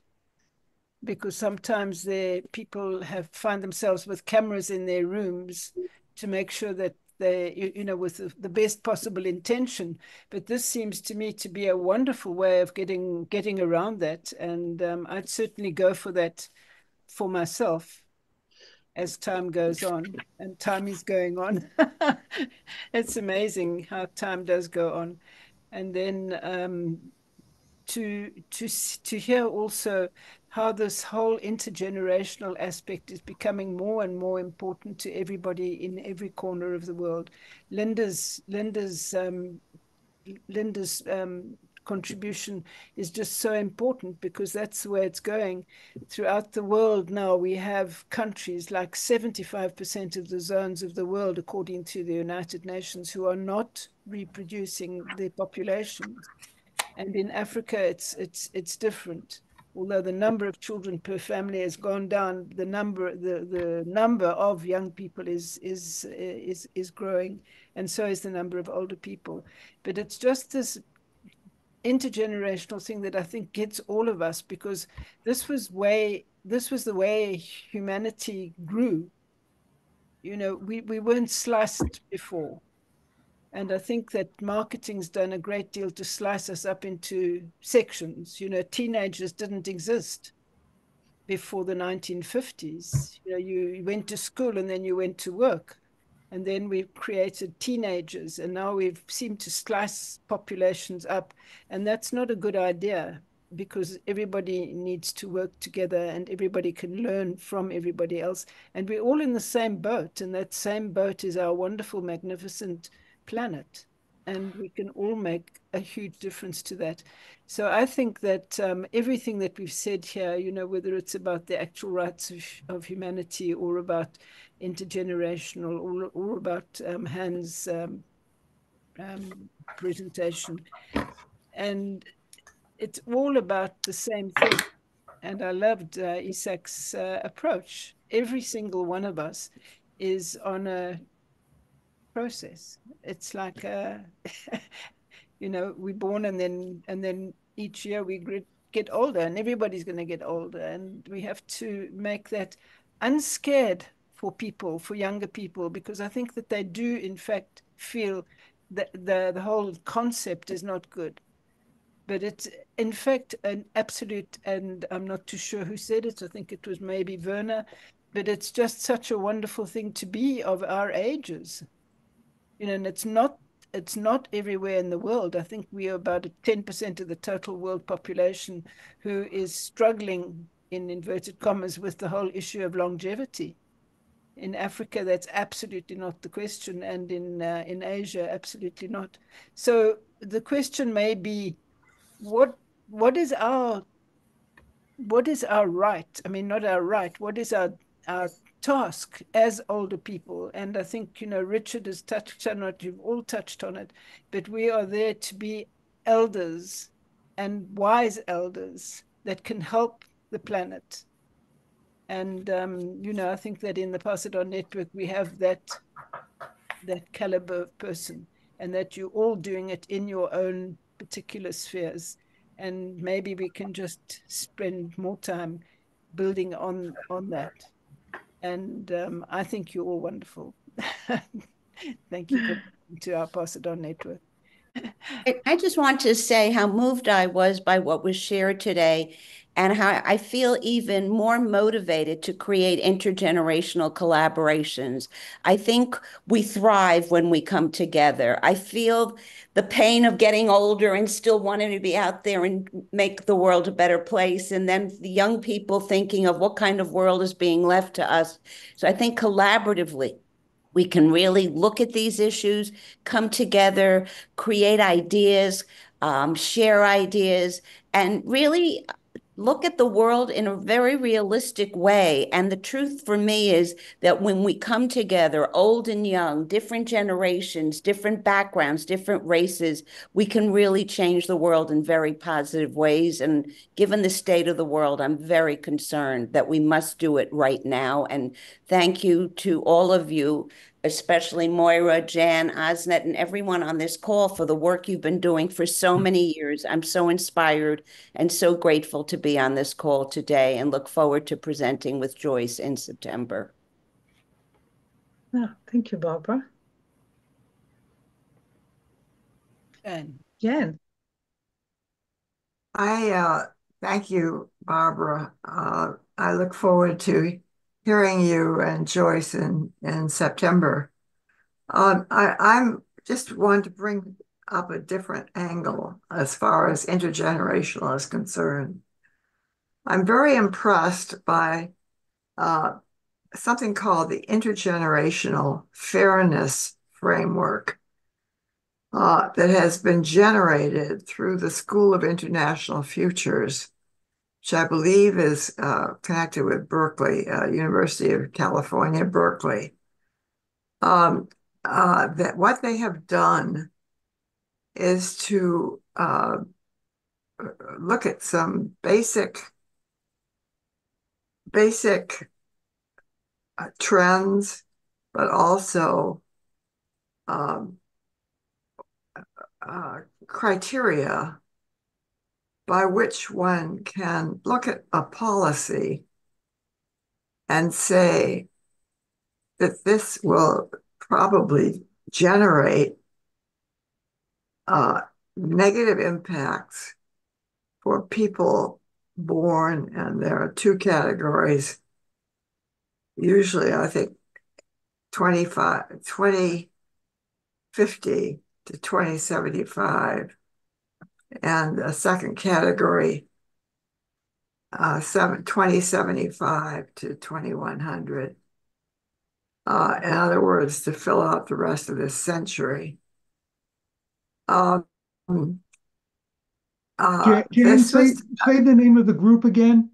Because sometimes people find themselves with cameras in their rooms to make sure that they, with the best possible intention. But this seems to me to be a wonderful way of getting around that. And I'd certainly go for that for myself as time goes on. And time is going on. It's amazing how time does go on. And then to hear also how this whole intergenerational aspect is becoming more and more important to everybody in every corner of the world. Linda's contribution is just so important, because that's the way it's going throughout the world now. We have countries like 75% of the zones of the world, according to the United Nations, who are not reproducing their populations. And in Africa, it's different. Although the number of children per family has gone down, the number of young people is growing, and so is the number of older people. But it's just this intergenerational thing that I think gets all of us, because this was the way humanity grew. You know, we weren't sliced before. And I think that marketing's done a great deal to slice us up into sections. You know, teenagers didn't exist before the 1950s. You know, you went to school and then you went to work. And then we've created teenagers, and now we've seemed to slice populations up. And that's not a good idea, because everybody needs to work together and everybody can learn from everybody else. And we're all in the same boat, and that same boat is our wonderful, magnificent planet. And we can all make a huge difference to that. So I think that everything that we've said here, you know, whether it's about the actual rights of humanity, or about intergenerational, or about Hans' presentation, and it's all about the same thing. And I loved Isaac's approach. Every single one of us is on a process. It's like you know, we're born, and then each year we get older, and everybody's going to get older, and we have to make that unscared for people, for younger people, because I think that they do in fact feel that the whole concept is not good. But it's in fact an absolute, and I'm not too sure who said it, I think it was maybe Werner, but it's just such a wonderful thing to be of our ages. You know, and it's not everywhere in the world. I think we are about 10% of the total world population who is struggling, in inverted commas, with the whole issue of longevity. In Africa, that's absolutely not the question, and in Asia, absolutely not. So the question may be, what is our right? I mean, not our right. What is our task as older people? And I think, you know, Richard has touched on it, you've all touched on it, but we are there to be elders, and wise elders that can help the planet. And you know, I think that in the Pass It On Network, we have that caliber of person, and that you're all doing it in your own particular spheres. And maybe we can just spend more time building on that. And I think you're all wonderful. Thank you for coming to our Pass It On Network. I just want to say how moved I was by what was shared today, and how I feel even more motivated to create intergenerational collaborations. I think we thrive when we come together. I feel the pain of getting older and still wanting to be out there and make the world a better place. And then the young people thinking of what kind of world is being left to us. So I think collaboratively, we can really look at these issues, come together, create ideas, share ideas, and really look at the world in a very realistic way. And the truth for me is that when we come together, old and young, different generations, different backgrounds, different races, we can really change the world in very positive ways. And given the state of the world, I'm very concerned that we must do it right now. And thank you to all of you, especially Moira, Jan, Asnet, and everyone on this call for the work you've been doing for so many years. I'm so inspired and so grateful to be on this call today, and look forward to presenting with Joyce in September. Oh, thank you, Barbara. Jan. Thank you, Barbara. I look forward to hearing you and Joyce in September. I'm just want to bring up a different angle as far as intergenerational is concerned. I'm very impressed by something called the Intergenerational Fairness Framework that has been generated through the School of International Futures, which I believe is connected with Berkeley, University of California, Berkeley. That what they have done is to look at some basic trends, but also criteria by which one can look at a policy and say that this will probably generate negative impacts for people born, and there are two categories. Usually, I think 2050 to 2075, and a second category, 2075 to 2100. In other words, to fill out the rest of this century. Jan, say the name of the group again.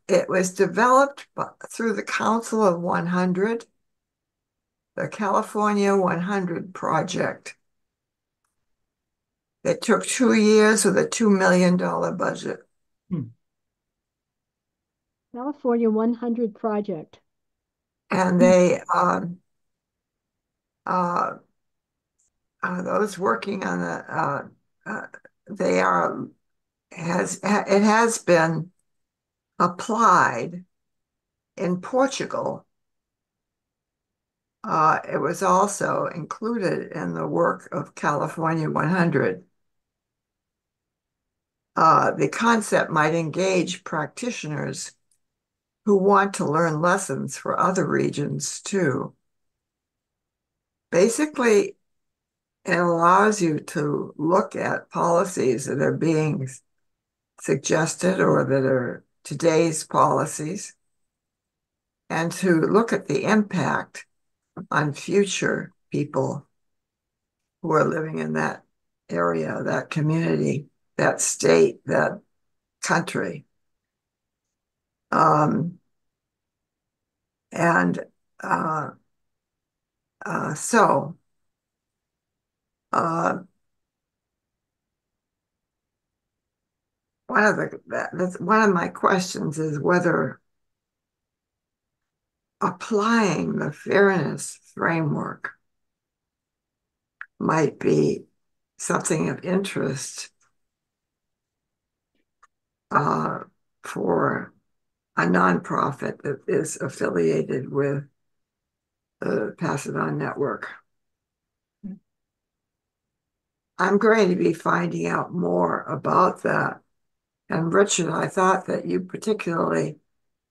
It was developed through the Council of 100, the California 100 Project. It took 2 years with a $2 million budget. California 100 Project. And they, those working on it has been applied in Portugal. It was also included in the work of California 100. The concept might engage practitioners who want to learn lessons for other regions too. Basically, it allows you to look at policies that are being suggested or that are today's policies, and to look at the impact on future people who are living in that area, that community, that state, that country. So one of my questions is whether applying the fairness framework might be something of interest for a nonprofit that is affiliated with the Pass It On Network. I'm going to be finding out more about that. And Richard, I thought that you particularly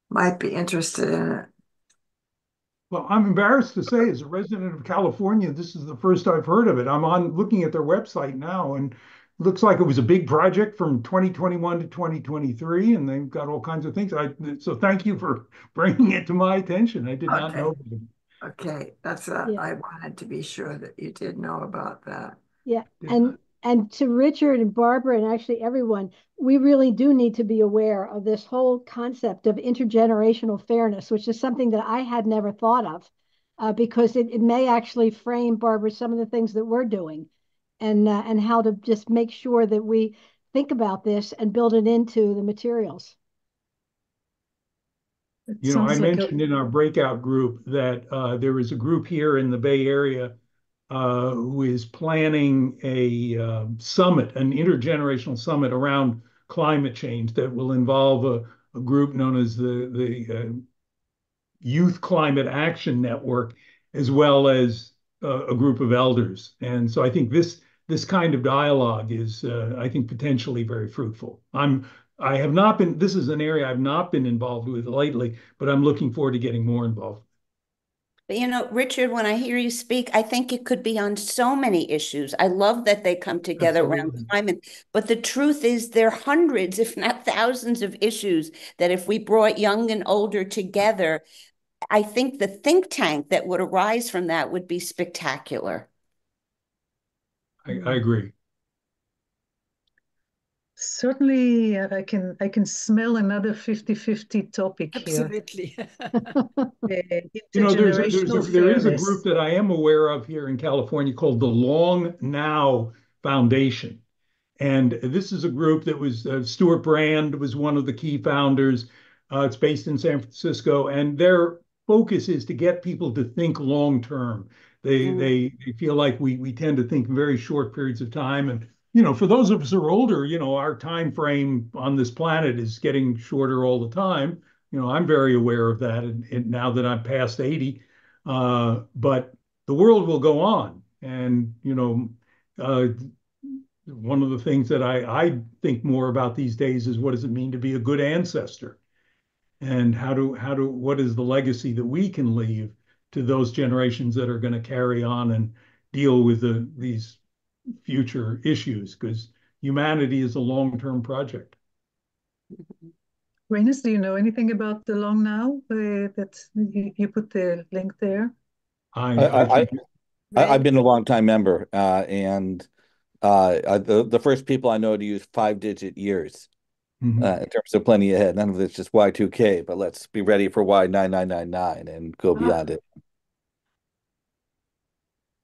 might be interested in it. Well, I'm embarrassed to say, as a resident of California, this is the first I've heard of it. I'm looking at their website now, and it looks like it was a big project from 2021 to 2023, and they've got all kinds of things. So thank you for bringing it to my attention. I did not know. Okay, that's I wanted to be sure that you did know about that. Yeah, and to Richard and Barbara and actually everyone, we really do need to be aware of this whole concept of intergenerational fairness, which is something that I had never thought of, because it may actually frame, Barbara, some of the things that we're doing, and how to just make sure that we think about this and build it into the materials. You know, I mentioned in our breakout group that there is a group here in the Bay Area who is planning a summit, an intergenerational summit around climate change that will involve a group known as the Youth Climate Action Network, as well as a group of elders. And so I think this kind of dialogue is, I think, potentially very fruitful. This is an area I've not been involved with lately, but I'm looking forward to getting more involved. But Richard, when I hear you speak, I think it could be on so many issues. I love that they come together around climate, but the truth is there are hundreds, if not thousands of issues that if we brought young and older together, I think the think tank that would arise from that would be spectacular. I agree. Certainly, I can smell another 50-50 topic here. Absolutely. There is a group that I am aware of here in California called the Long Now Foundation. And this is a group that was, Stuart Brand was one of the key founders. It's based in San Francisco, and their focus is to get people to think long term. They feel like we tend to think in very short periods of time. And for those of us who are older, our time frame on this planet is getting shorter all the time. I'm very aware of that, and now that I'm past 80. But the world will go on, and one of the things that I think more about these days is what does it mean to be a good ancestor, and what is the legacy that we can leave to those generations that are going to carry on and deal with these future issues, because humanity is a long-term project. Reynes, do you know anything about the Long Now? That you put the link there. I've been a long-time member, and the first people I know to use 5-digit years in terms of plenty ahead. None of it's just Y2K, but let's be ready for Y9999 and go beyond it.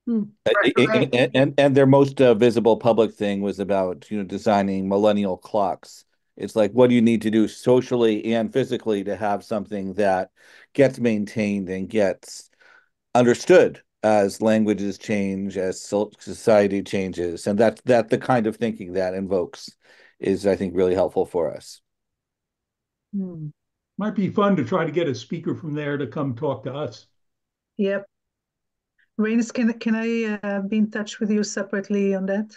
And their most visible public thing was about designing millennial clocks. It's like, what do you need to do socially and physically to have something that gets maintained and gets understood as languages change, as society changes, and that the kind of thinking that invokes is, I think, really helpful for us. Might be fun to try to get a speaker from there to come talk to us. Yep. Reynes, can I be in touch with you separately on that?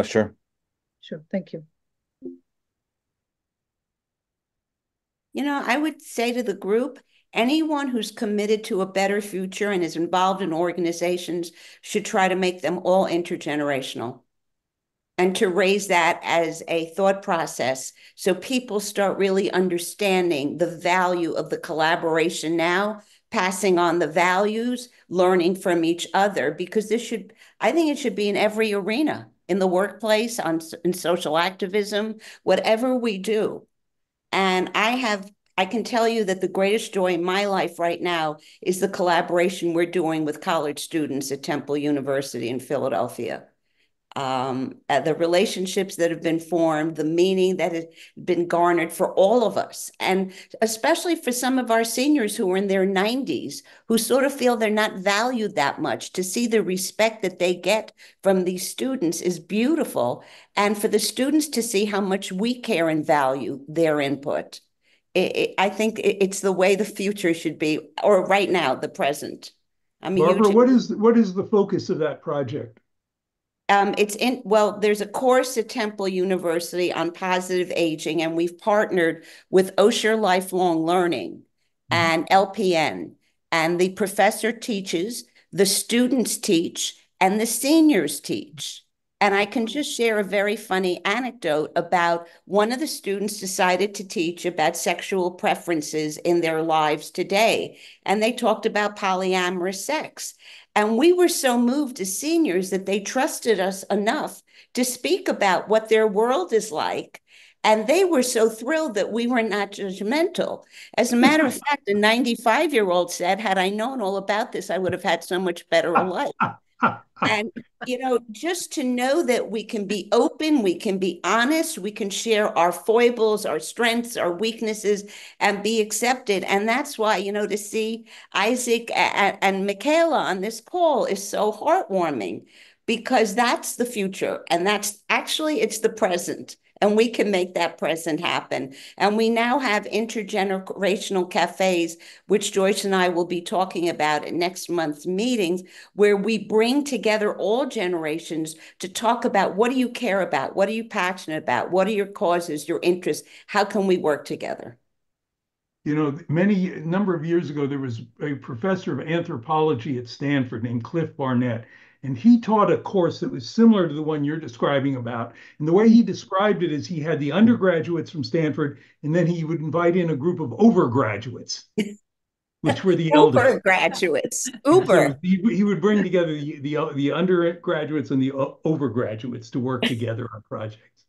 Sure. Sure, thank you. I would say to the group, anyone who's committed to a better future and is involved in organizations should try to make them all intergenerational, and to raise that as a thought process so people start really understanding the value of the collaboration now, passing on the values, learning from each other, because I think it should be in every arena, in the workplace, in social activism, whatever we do. And I can tell you that the greatest joy in my life right now is the collaboration we're doing with college students at Temple University in Philadelphia. The relationships that have been formed, the meaning that has been garnered for all of us, and especially for some of our seniors who are in their 90s, who sort of feel they're not valued that much. To see the respect that they get from these students is beautiful. And for the students to see how much we care and value their input. I think it's the way the future should be, or right now, the present. Barbara, what is the focus of that project? There's a course at Temple University on positive aging, and we've partnered with Osher Lifelong Learning and LPN, and the professor teaches, the students teach, and the seniors teach. And I can just share a very funny anecdote about one of the students decided to teach about sexual preferences in their lives today. And they talked about polyamorous sex. And we were so moved as seniors that they trusted us enough to speak about what their world is like. And they were so thrilled that we were not judgmental. As a matter of fact, a 95-year-old said, had I known all about this, I would have had so much better a life. And, just to know that we can be open, we can be honest, we can share our foibles, our strengths, our weaknesses, and be accepted. And that's why, to see Isaac and Michaela on this call is so heartwarming, because that's the future. And it's the present. And we can make that present happen. And we now have intergenerational cafes, which Joyce and I will be talking about at next month's meetings, where we bring together all generations to talk about, what do you care about? What are you passionate about? What are your causes, your interests? How can we work together? You know, number of years ago, there was a professor of anthropology at Stanford named Cliff Barnett, and he taught a course that was similar to the one you're describing about. And the way he described it is he had the undergraduates from Stanford, and then he would invite in a group of overgraduates, which were the elders. Uber graduates. Uber. So he would bring together the undergraduates and the overgraduates to work together on projects.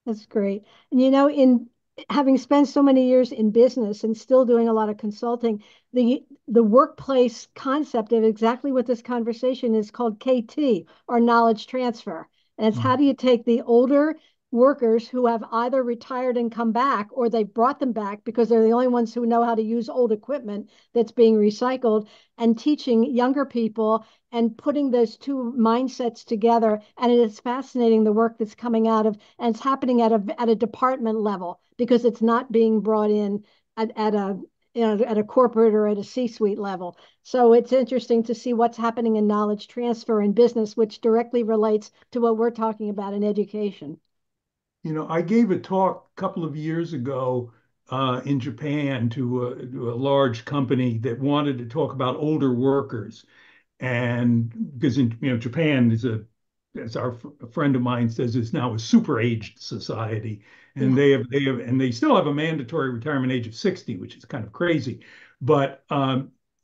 That's great. And you know, in having spent so many years in business and still doing a lot of consulting, the workplace concept of exactly what this conversation is called KT, or knowledge transfer. And it's how do you take the older workers who have either retired and come back, or they brought them back because they're the only ones who know how to use old equipment that's being recycled, and teaching younger people and putting those two mindsets together. And it is fascinating, the work that's coming out of, and it's happening at a department level, because it's not being brought in at a corporate or at a C-suite level. So it's interesting to see what's happening in knowledge transfer in business, which directly relates to what we're talking about in education. You know, I gave a talk a couple of years ago in Japan to a large company that wanted to talk about older workers. And because Japan is as a friend of mine says, is now a super aged society, and they still have a mandatory retirement age of 60, which is kind of crazy. But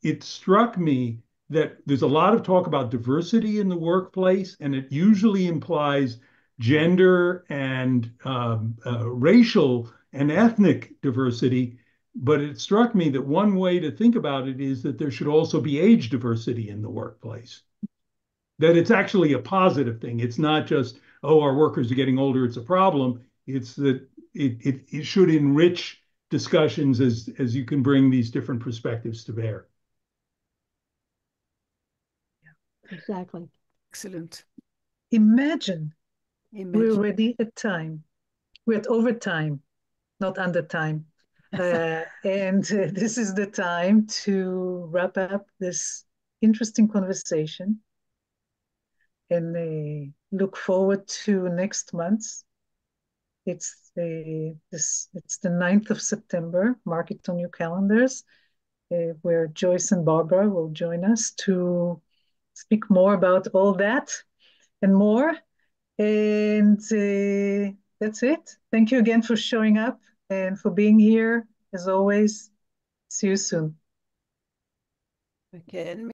it struck me that there's a lot of talk about diversity in the workplace, and it usually implies gender and racial and ethnic diversity. But it struck me that one way to think about it is that there should also be age diversity in the workplace. That it's actually a positive thing. It's not just, oh, our workers are getting older, it's a problem. It's that it should enrich discussions as you can bring these different perspectives to bear. Exactly. Excellent. Imagine. We're already at time. We're at overtime, not under time. And this is the time to wrap up this interesting conversation, and look forward to next month. It's the 9th of September. Mark it on your calendars, where Joyce and Barbara will join us to speak more about all that and more. And that's it. Thank you again for showing up and for being here. As always, see you soon. Okay.